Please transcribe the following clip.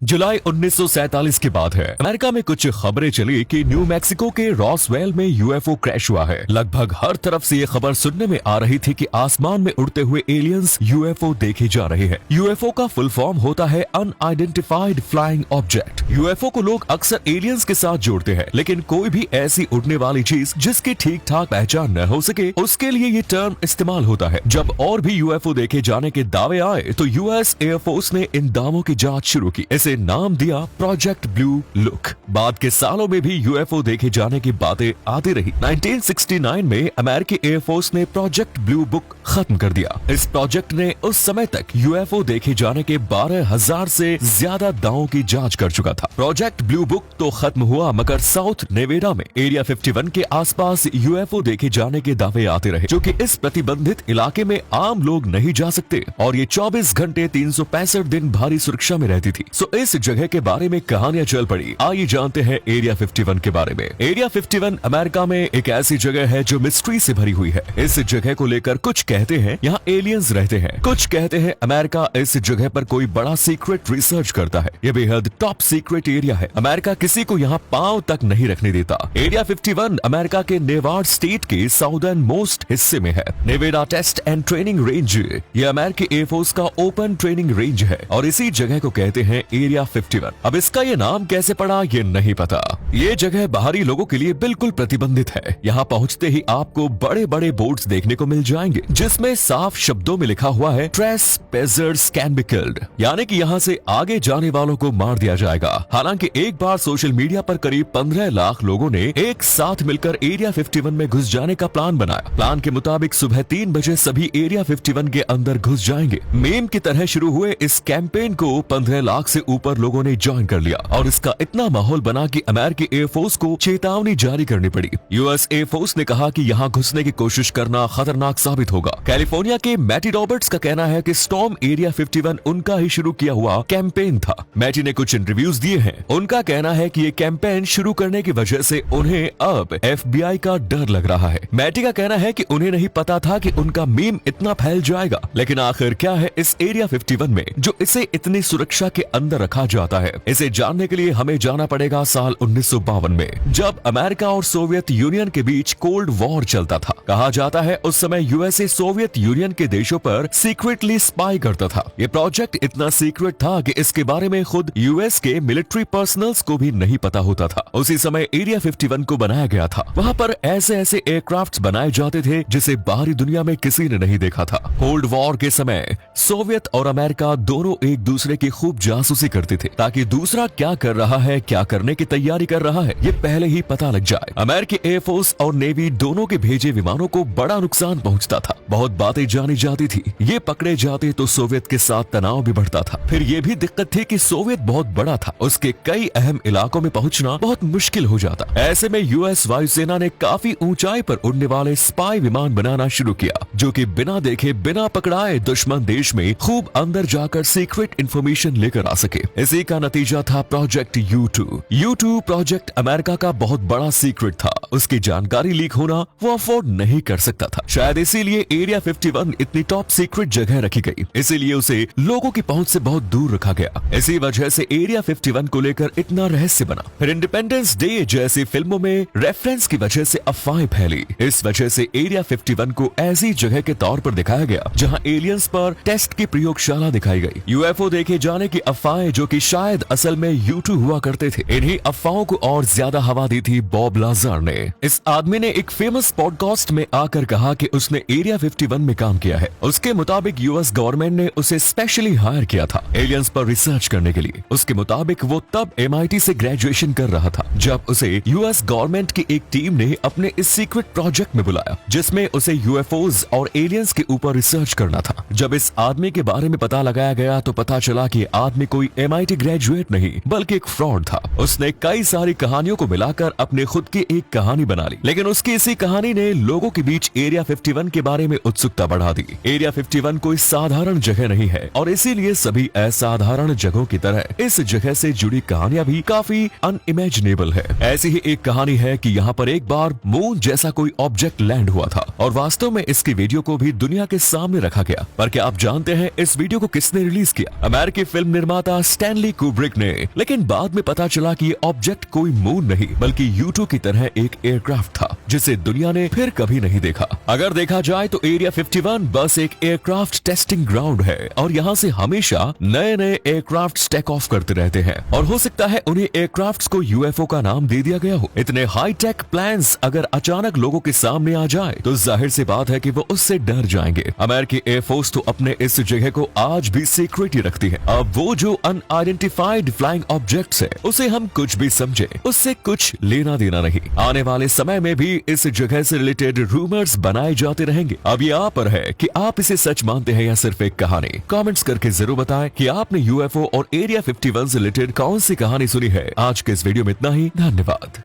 जुलाई 1947 की बात है। अमेरिका में कुछ खबरें चली कि न्यू मैक्सिको के रॉसवेल में यूएफओ क्रैश हुआ है। लगभग हर तरफ से ये खबर सुनने में आ रही थी कि आसमान में उड़ते हुए एलियंस यूएफओ देखे जा रहे हैं। यूएफओ का फुल फॉर्म होता है अनआइडेंटिफाइड फ्लाइंग ऑब्जेक्ट। यूएफओ को लोग अक्सर एलियंस के साथ जोड़ते हैं, लेकिन कोई भी ऐसी उड़ने वाली चीज जिसकी ठीक ठाक पहचान न हो सके, उसके लिए ये टर्म इस्तेमाल होता है। जब और भी यूएफओ देखे जाने के दावे आए तो यूएस एयरफोर्स ने इन दावों की जांच शुरू की। इसे नाम दिया प्रोजेक्ट ब्लू लुक। बाद के सालों में भी यूएफओ देखे जाने की बातें आती रही। 1969 में अमेरिकी एयरफोर्स ने प्रोजेक्ट ब्लू बुक खत्म कर दिया। इस प्रोजेक्ट ने उस समय तक यूएफओ देखे जाने के 12,000 से ज्यादा दावों की जांच कर चुका था। प्रोजेक्ट ब्लू बुक तो खत्म हुआ, मगर साउथ नेवेडा में एरिया 51 के आसपास यूएफओ देखे जाने के दावे आते रहे, जो कि इस प्रतिबंधित इलाके में आम लोग नहीं जा सकते और ये 24 घंटे 365 दिन भारी सुरक्षा में रहती थी। सो इस जगह के बारे में कहानियां चल पड़ी। आइए जानते हैं एरिया 51 के बारे में। एरिया 51 अमेरिका में एक ऐसी जगह है जो मिस्ट्री से भरी हुई है। इस जगह को लेकर कुछ कहते हैं यहाँ एलियंस रहते हैं, कुछ कहते हैं अमेरिका इस जगह पर कोई बड़ा सीक्रेट रिसर्च करता है। ये बेहद टॉप सीक्रेट एरिया है। अमेरिका किसी को यहाँ पांव तक नहीं रखने देता। एरिया 51 अमेरिका के नेवाड स्टेट के साउदर्न मोस्ट हिस्से में है। नेवेडा टेस्ट एंड ट्रेनिंग रेंज ये अमेरिकी एयरफोर्स का ओपन ट्रेनिंग रेंज है और इसी जगह को कहते हैं एरिया 51। अब इसका ये नाम कैसे पड़ा ये नहीं पता। ये जगह बाहरी लोगों के लिए बिल्कुल प्रतिबंधित है। यहाँ पहुँचते ही आपको बड़े बड़े बोर्ड्स देखने को मिल जाएंगे जिसमें साफ शब्दों में लिखा हुआ है ट्रेसपेजर्स कैन बी किल्ड, यानी कि यहाँ से आगे जाने वालों को मार दिया जाएगा। हालांकि एक बार सोशल मीडिया पर करीब 15 लाख लोगों ने एक साथ मिलकर एरिया 51 में घुस जाने का प्लान बनाया। प्लान के मुताबिक सुबह 3 बजे सभी एरिया 51 के अंदर घुस जाएंगे। मेम की तरह शुरू हुए इस कैंपेन को 15 लाख से ऊपर लोगों ने ज्वाइन कर लिया और इसका इतना माहौल बना कि अमेरिकी एयरफोर्स को चेतावनी जारी करनी पड़ी। यूएस एयरफोर्स ने कहा कि यहाँ घुसने की कोशिश करना खतरनाक साबित होगा। कैलिफोर्निया के मैटी रॉबर्ट्स का कहना है कि स्टॉर्म एरिया 51 उनका ही शुरू किया हुआ कैंपेन था। मैटी ने कुछ इंटरव्यूज दिए हैं। उनका कहना है कि ये कैंपेन शुरू करने की वजह से उन्हें अब FBI का डर लग रहा है। मैटी का कहना है कि उन्हें नहीं पता था कि उनका मीम इतना फैल जाएगा, लेकिन आखिर क्या है इस एरिया 51 में जो इसे इतनी सुरक्षा के अंदर रखा जाता है। इसे जानने के लिए हमें जाना पड़ेगा साल 1952 में, जब अमेरिका और सोवियत यूनियन के बीच कोल्ड वॉर चलता था। कहा जाता है उस समय यूएसए सोवियत यूनियन के देशों पर सीक्रेटली स्पाई करता था। ये प्रोजेक्ट इतना सीक्रेट था कि इसके बारे में खुद यूएस के मिलिट्री पर्सनल्स को भी नहीं पता होता था। उसी समय एरिया 51 को बनाया गया था। वहाँ पर ऐसे ऐसे एयरक्राफ्ट बनाए जाते थे जिसे बाहरी दुनिया में किसी ने नहीं देखा था। कोल्ड वॉर के समय सोवियत और अमेरिका दोनों एक दूसरे की खूब जासूसी करते थे ताकि दूसरा क्या कर रहा है, क्या करने की तैयारी कर रहा है, ये पहले ही पता लग जाए। अमेरिकी एयरफोर्स और नेवी दोनों के भेजे विमानों को बड़ा नुकसान पहुंचता था। बहुत बातें जानी जाती थी। ये पकड़े जाते तो सोवियत के साथ तनाव भी बढ़ता था। फिर ये भी दिक्कत थी कि सोवियत बहुत बड़ा था, उसके कई अहम इलाकों में पहुंचना बहुत मुश्किल हो जाता। ऐसे में यूएस वायुसेना ने काफी ऊंचाई पर उड़ने वाले स्पाई विमान बनाना शुरू किया, जो कि बिना देखे बिना पकड़ाए दुश्मन देश में खूब अंदर जाकर सीक्रेट इंफॉर्मेशन लेकर आ सके। इसी का नतीजा था project U2। U2 project America का बहुत बड़ा सीक्रेट था। उसकी जानकारी लीक होना वो अफोर्ड नहीं कर सकता था। शायद इसीलिए एरिया 51 इतनी टॉप सीक्रेट जगह रखी गई, इसीलिए उसे लोगों की पहुंच से बहुत दूर रखा गया। इसी वजह से एरिया 51 को लेकर इतना रहस्य बना। फिर इंडिपेंडेंस डे जैसी फिल्मों में रेफरेंस की वजह से अफवाहें फैली। इस वजह से एरिया 51 को ऐसी जगह के तौर पर दिखाया गया जहां एलियंस पर टेस्ट की प्रयोगशाला दिखाई गई। यूएफओ देखे जाने की अफवाहें जो कि शायद असल में U2 हुआ करते थे, इन्हीं अफवाहों को और ज्यादा हवा दी थी बॉब लाजर ने। इस आदमी ने एक फेमस पॉडकास्ट में आकर कहा कि उसने एरिया 51 में काम किया है। उसके मुताबिक यूएस गवर्नमेंट ने उसे स्पेशली हायर किया था एलियंस पर रिसर्च करने के लिए। उसके मुताबिक वो तब MIT से ग्रेजुएशन कर रहा था जब उसे यूएस गवर्नमेंट की एक टीम ने अपने इस सीक्रेट प्रोजेक्ट में बुलाया, जिसमें उसे यूएफओज और एलियंस के ऊपर रिसर्च करना था। जब इस आदमी के बारे में पता लगाया गया तो पता चला कि आदमी कोई MIT ग्रेजुएट नहीं बल्कि एक फ्रॉड था। उसने कई सारी कहानियों को मिलाकर अपने खुद की एक कहानी बना ली, लेकिन उसकी इसी कहानी ने लोगों के बीच एरिया 51 के बारे में उत्सुकता बढ़ा दी। एरिया 51 कोई साधारण जगह नहीं है और इसीलिए सभी असाधारण जगहों की तरह इस जगह से जुड़ी कहानियां भी काफी अनइमेजिनेबल है। ऐसी ही एक कहानी है कि यहाँ पर एक बार मून जैसा कोई ऑब्जेक्ट लैंड हुआ था और वास्तव में इसकी वीडियो को भी दुनिया के सामने रखा गया। पर क्या आप जानते हैं इस वीडियो को किसने रिलीज किया? अमेरिकी फिल्म निर्माता स्टैनली कुब्रिक ने। लेकिन बाद में पता चला कि ये ऑब्जेक्ट कोई मून नहीं बल्कि U2 की तरह एक एयरक्राफ्ट था जिसे दुनिया ने फिर कभी नहीं देखा। अगर देखा जाए तो एरिया 51 बस एक एयरक्राफ्ट टेस्टिंग ग्राउंड है और यहाँ से हमेशा नए नए एयरक्राफ्ट टेक ऑफ करते रहते हैं और हो सकता है उन्हें एयरक्राफ्ट्स को UFO का नाम दे दिया गया हो। इतने हाईटेक प्लान्स अगर अचानक लोगों के सामने आ जाए तो जाहिर सी बात है कि वो उससे डर जाएंगे। अमेरिकी एयरफोर्स तो अपने इस जगह को आज भी सीक्रेट ही रखती है। अब वो जो अनआइडेंटिफाइड फ्लाइंग ऑब्जेक्ट्स है उसे हम कुछ भी समझे, उससे कुछ लेना देना नहीं। आने वाले समय में भी इस जगह से रिलेटेड रूमर्स बनाए जाते रहेंगे। अब ये आप पर है कि आप इसे सच मानते हैं या सिर्फ एक कहानी। कमेंट्स करके जरूर बताएं कि आपने UFO और एरिया 51 से रिलेटेड कौन सी कहानी सुनी है। आज के इस वीडियो में इतना ही। धन्यवाद।